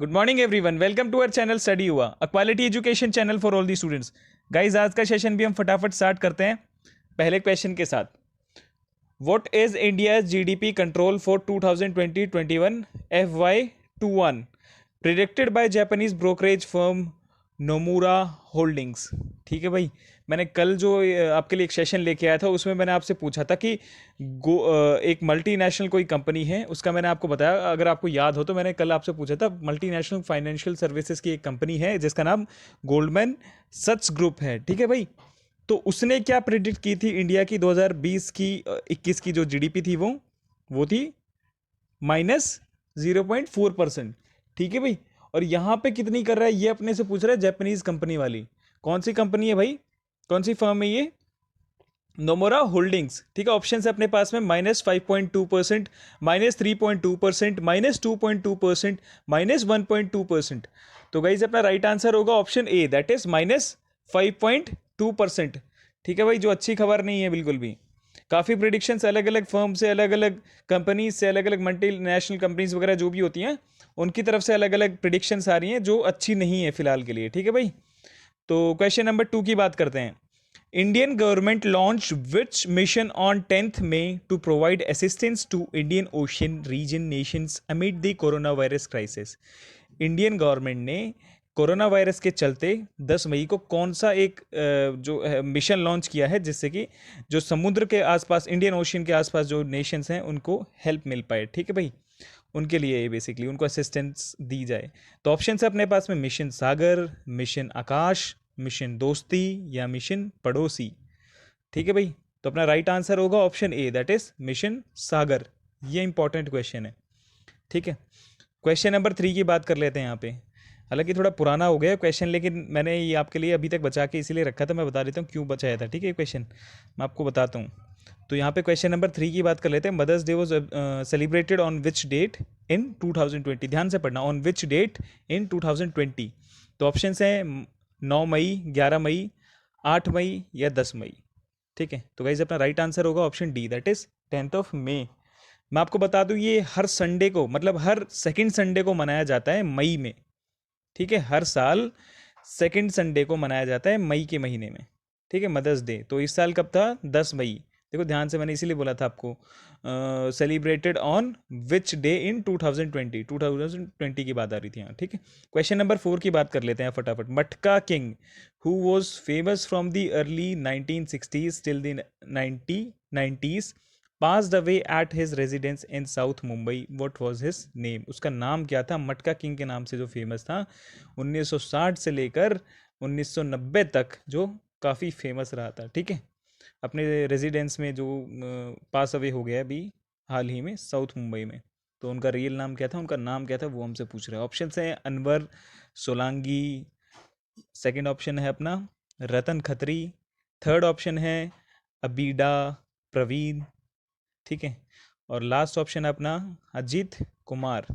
Good morning everyone, welcome to our channel study हुआ, a quality education channel for all the students. Guys, आज का session भी हम फटाफट स्टार्ट करते हैं पहले क्वेश्चन के साथ। What is India GDP control for 2020-21 FY21 predicted by Japanese brokerage firm Nomura holdings. ठीक है भाई, मैंने कल जो आपके लिए एक सेशन लेके आया था उसमें मैंने आपसे पूछा था कि एक मल्टीनेशनल कोई कंपनी है, उसका मैंने आपको बताया, अगर आपको याद हो तो मैंने कल आपसे पूछा था मल्टीनेशनल फाइनेंशियल सर्विसेज की एक कंपनी है जिसका नाम गोल्डमैन सच ग्रुप है। ठीक है भाई, तो उसने क्या प्रिडिक्ट की थी इंडिया की 2020 की 21 की जो जीडीपी थी वो थी -0.4%। ठीक है भाई, और यहाँ पे कितनी कर रहा है ये अपने से पूछ रहा है जापानीज कंपनी वाली। कौन सी कंपनी है भाई, कौन सी फर्म है ये? नोमोरा होल्डिंग्स। ठीक है, ऑप्शन है अपने पास में -5.2%, -3.2%, -2.2%, -1.2%। तो गाइज अपना राइट आंसर होगा ऑप्शन ए, दैट इज -5.2%। ठीक है भाई, जो अच्छी खबर नहीं है बिल्कुल भी। काफ़ी प्रिडिक्शंस अलग अलग फर्म से, अलग अलग कंपनीज से, अलग अलग मल्टी नेशनल कंपनीज वगैरह जो भी होती हैं उनकी तरफ से अलग अलग प्रिडिक्शंस आ रही हैं जो अच्छी नहीं है फिलहाल के लिए। ठीक है भाई, तो क्वेश्चन नंबर 2 की बात करते हैं। Indian government launch which mission on 10th May to provide assistance to Indian ocean region nations amid the corona virus crisis. Indian government ने कोरोना वायरस के चलते 10 मई को कौन सा एक जो मिशन लॉन्च किया है जिससे कि जो समुद्र के आसपास, इंडियन ओशियन के आसपास जो नेशंस हैं उनको हेल्प मिल पाए। ठीक है भाई, उनके लिए बेसिकली उनको असिस्टेंस दी जाए। तो ऑप्शन है अपने पास में mission Sagar, mission Akash, mission दोस्ती या मिशन पड़ोसी। ठीक है भाई, तो अपना राइट आंसर होगा option A, that is mission Sagar. ये इंपॉर्टेंट क्वेश्चन है। ठीक है, क्वेश्चन नंबर 3 की बात कर लेते हैं यहाँ पे। हालांकि थोड़ा पुराना हो गया क्वेश्चन, लेकिन मैंने ये आपके लिए अभी तक बचा के इसीलिए रखा था, मैं बता देता हूँ क्यों बचाया था। ठीक है, क्वेश्चन मैं आपको बताता हूँ। तो यहाँ पे क्वेश्चन नंबर 3 की बात कर लेते हैं। Mother's Day was celebrated on which date in 2020। ध्यान से पढ़ना, ऑन विच डेट इन 2020। तो ऑप्शन हैं 9 मई, 11 मई, 8 मई या 10 मई। ठीक है, तो गाइज अपना राइट आंसर होगा option D, that is 10th मई। मैं आपको बता दूं ये हर संडे को, मतलब हर सेकंड संडे को मनाया जाता है मई में। ठीक है, हर साल सेकंड संडे को मनाया जाता है मई के महीने में। ठीक है, मदर्स डे। तो इस साल कब था? 10 मई। देखो ध्यान से, मैंने इसीलिए बोला था आपको celebrated on which day in 2020 की बात आ रही थी यहाँ। ठीक है, क्वेश्चन नंबर 4 की बात कर लेते हैं फटाफट। मटका king who was famous from the early 1960s till the 1990s passed away at his residence in South Mumbai. What was his name? उसका नाम क्या था? मटका किंग के नाम से जो फेमस था 1960 से लेकर 1990 तक, जो काफ़ी फेमस रहा था। ठीक है, अपने रेजिडेंस में जो पास अवे हो गया अभी हाल ही में साउथ मुंबई में। तो उनका रियल नाम क्या था, उनका नाम क्या था, वो हमसे पूछ रहे हैं। ऑप्शन हैं अनवर सोलांगी, सेकंड ऑप्शन है अपना रतन खत्री, थर्ड ऑप्शन है अबीडा प्रवीण। ठीक है, और लास्ट ऑप्शन है अपना अजीत कुमार।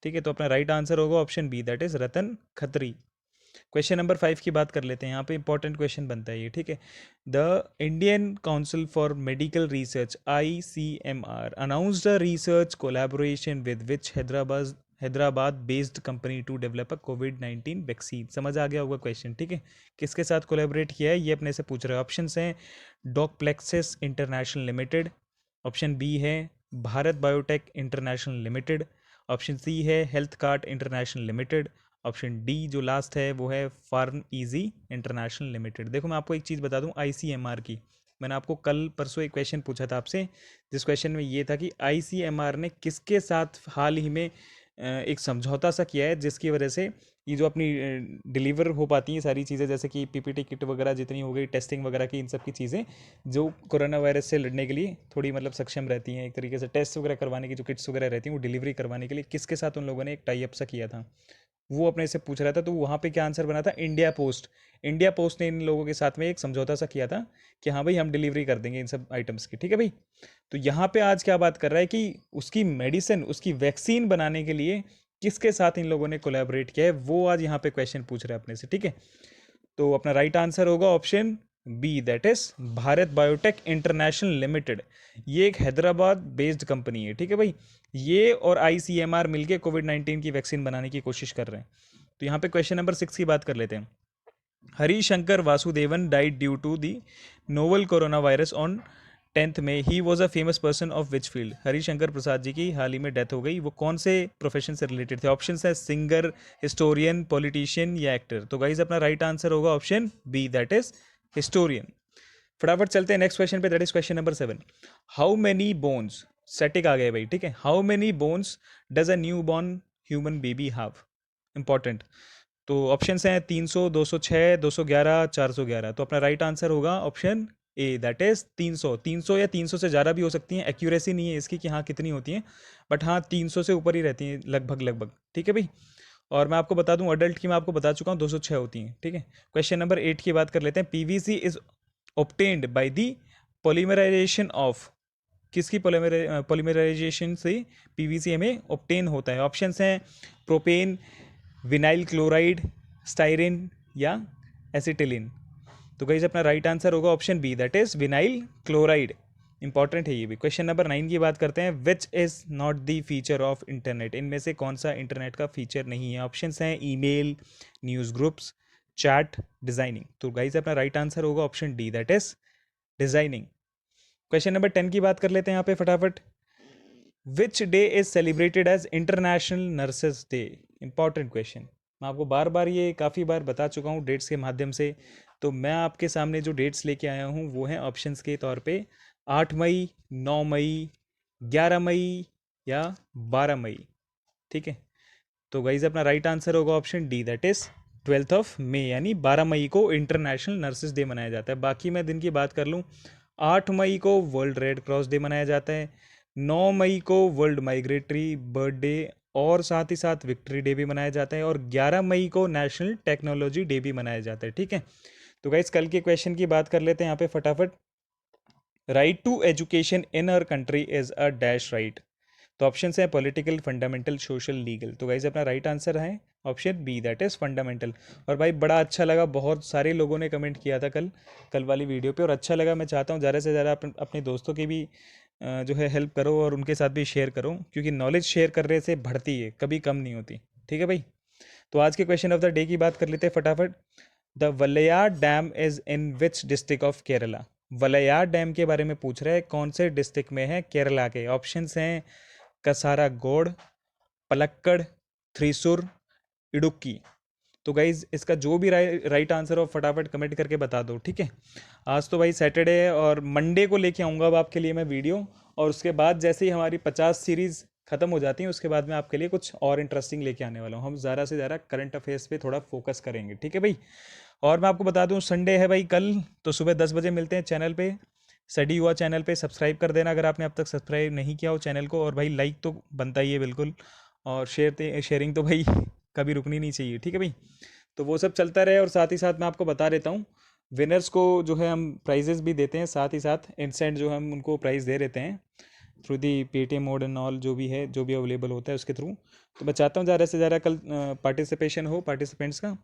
ठीक है, तो अपना राइट आंसर होगा option B, that is Ratan Khatri. Question number 5 की बात कर लेते हैं। यहाँ पे इंपॉर्टेंट क्वेश्चन बनता है ये। ठीक है, the Indian council for medical research ICMR announced a research collaboration with which Hyderabad based company to develop a कोविड-19 वैक्सीन। समझ आ गया होगा क्वेश्चन। ठीक है, किसके साथ कोलैबोरेट किया है ये अपने से पूछ रहे हैं। ऑप्शन हैं Docplexus international limited, option B है Bharat biotech international limited, option C है health cart international limited, option D जो लास्ट है वो है फार्म इजी इंटरनेशनल लिमिटेड। देखो मैं आपको एक चीज़ बता दूं, ICMR की मैंने आपको कल परसों एक क्वेश्चन पूछा था आपसे, जिस क्वेश्चन में ये था कि ICMR ने किसके साथ हाल ही में एक समझौता सा किया है जिसकी वजह से ये जो अपनी डिलीवर हो पाती हैं सारी चीज़ें, जैसे कि PPT किट वगैरह जितनी हो गई, टेस्टिंग वगैरह की, इन सब की चीज़ें जो कोरोना वायरस से लड़ने के लिए थोड़ी मतलब सक्षम रहती हैं, एक तरीके से टेस्ट वगैरह करवाने की जो किट्स वगैरह रहती हैं वो डिलीवरी करवाने के लिए किसके साथ उन लोगों ने एक टाई अप सा किया था, वो अपने से पूछ रहा था। तो वहाँ पे क्या आंसर बना था? India post. इंडिया पोस्ट ने इन लोगों के साथ में एक समझौता सा किया था कि हाँ भाई हम डिलीवरी कर देंगे इन सब आइटम्स की। ठीक है भाई, तो यहाँ पे आज क्या बात कर रहा है कि उसकी मेडिसिन, उसकी वैक्सीन बनाने के लिए किसके साथ इन लोगों ने कोलैबोरेट किया है, वो आज यहाँ पे क्वेश्चन पूछ रहे हैं अपने से। ठीक है, तो अपना राइट आंसर होगा option B that is Bharat biotech international limited. ये एक हैदराबाद बेस्ड कंपनी है, ठीक है भाई। ये और ICMR मिलके कोविड-19 की वैक्सीन बनाने की कोशिश कर रहे हैं। तो यहाँ पे क्वेश्चन नंबर 6 की बात कर लेते हैं। Harishankar Vasudevan died due to the novel corona virus on 10th में। He was a famous person of which field. Harishankar Prasad ji की हाल ही में डेथ हो गई, वो कौन से प्रोफेशन से रिलेटेड थे? ऑप्शन है सिंगर, हिस्टोरियन, पॉलिटिशियन या एक्टर। तो गाइज अपना राइट आंसर होगा option B that is historian. फटाफट चलते हैं नेक्स्ट क्वेश्चन पे, that is question number 7। How many bones, सेटिक आ गए भाई, ठीक है। How many bones does a newborn human baby have? Important. तो ऑप्शन हैं 300, 206, 211, 411। तो अपना राइट आंसर होगा ऑप्शन ए दैट इज 300। 300 या 300 से ज़्यादा भी हो सकती हैं, एक्यूरेसी नहीं है इसकी कि हाँ कितनी होती हैं, बट हाँ 300 से ऊपर ही रहती हैं लगभग लगभग, ठीक है भाई। और मैं आपको बता दूं अडल्ट की मैं आपको बता चुका हूँ 206 होती हैं, ठीक है। क्वेश्चन नंबर 8 की बात कर लेते हैं। PVC is obtained by the polymerisation of. किसकी पॉलीमराइजेशन से PVC हमें ऑब्टेन होता है? ऑप्शंस हैं प्रोपेन, विनाइल क्लोराइड, स्टाइरिन या एसिटिलिन। तो गाइस अपना राइट आंसर होगा option B that is vinyl chloride. Important है ये भी। क्वेश्चन नंबर 9 की बात करते हैं। Which is not the feature of internet. इनमें से कौन सा इंटरनेट का फीचर नहीं है? ऑप्शंस हैं email, news groups, chat, designing. तो गाइस अपना राइट आंसर होगा option D that is designing. Question number 10 की बात कर लेते हैं यहाँ पे फटाफट। Which day is celebrated as international nurses day? इंपॉर्टेंट क्वेश्चन। मैं आपको बार बार ये काफ़ी बार बता चुका हूँ डेट्स के माध्यम से। तो मैं आपके सामने जो डेट्स लेके आया हूँ वो हैं ऑप्शंस के तौर पे 8 मई, 9 मई, 11 मई या 12 मई, ठीक है। तो गाइज अपना राइट आंसर होगा option D that is 12 of May, यानी 12 मई को इंटरनेशनल नर्सेस डे मनाया जाता है। बाकी मैं दिन की बात कर लूँ, 8 मई को वर्ल्ड रेड क्रॉस डे मनाया जाता है, 9 मई को वर्ल्ड माइग्रेटरी बर्ड डे और साथ ही साथ विक्ट्री डे भी मनाया जाता है, और 11 मई को नेशनल टेक्नोलॉजी डे भी मनाया जाता है, ठीक है। तो गाइज कल के क्वेश्चन की बात कर लेते हैं यहाँ पे फटाफट। Right to education in our country is a dash right. तो ऑप्शन है पॉलिटिकल, फंडामेंटल, सोशल, लीगल। तो गाइज अपना राइट आंसर है option B that is fundamental. और भाई बड़ा अच्छा लगा, बहुत सारे लोगों ने कमेंट किया था कल वाली वीडियो पे, और अच्छा लगा। मैं चाहता हूँ ज़्यादा से ज़्यादा अपने दोस्तों की भी जो है हेल्प करो और उनके साथ भी शेयर करो, क्योंकि नॉलेज शेयर करने से बढ़ती है, कभी कम नहीं होती, ठीक है भाई। तो आज के क्वेश्चन ऑफ द डे की बात कर लेते हैं फटाफट। The Walayar dam is in which district of Kerala? Walayar dam के बारे में पूछ रहा है, कौन से डिस्ट्रिक्ट में है केरला के? ऑप्शंस हैं कसारागोड, पलक्कड़, थ्रिसुर, इडुक्की। तो गाइज इसका जो भी राइट आंसर हो फटाफट कमेंट करके बता दो, ठीक है। आज तो भाई सैटरडे है और मंडे को लेके आऊँगा अब आपके लिए मैं वीडियो, और उसके बाद जैसे ही हमारी 50 सीरीज़ खत्म हो जाती है उसके बाद मैं आपके लिए कुछ और इंटरेस्टिंग लेके आने वाला हूँ। हम ज़्यादा से ज़्यादा करंट अफेयर्स पे थोड़ा फोकस करेंगे, ठीक है भाई। और मैं आपको बता दूँ संडे है भाई कल, तो सुबह 10 बजे मिलते हैं चैनल पे। स्टडी हुआ चैनल पे सब्सक्राइब कर देना अगर आपने अब तक सब्सक्राइब नहीं किया हो चैनल को, और भाई लाइक तो बनता ही है बिल्कुल, और शेयरिंग तो भाई कभी रुकनी नहीं चाहिए, ठीक है भाई। तो वो सब चलता रहे, और साथ ही साथ मैं आपको बता देता हूँ विनर्स को जो है हम प्राइजेस भी देते हैं, साथ ही साथ इंस्टेंट जो हम उनको प्राइज़ दे देते हैं through the Paytm mode and all, जो भी है जो भी अवेलेबल होता है उसके थ्रू। तो मैं चाहता हूँ ज़्यादा से ज़्यादा कल पार्टिसिपेशन हो पार्टिसिपेंट्स का।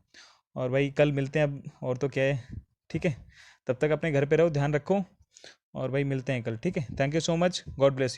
और भाई कल मिलते हैं अब, और तो क्या है, ठीक है। तब तक अपने घर पे रहो, ध्यान रखो, और भाई मिलते हैं कल, ठीक है। Thank you so much, God bless you.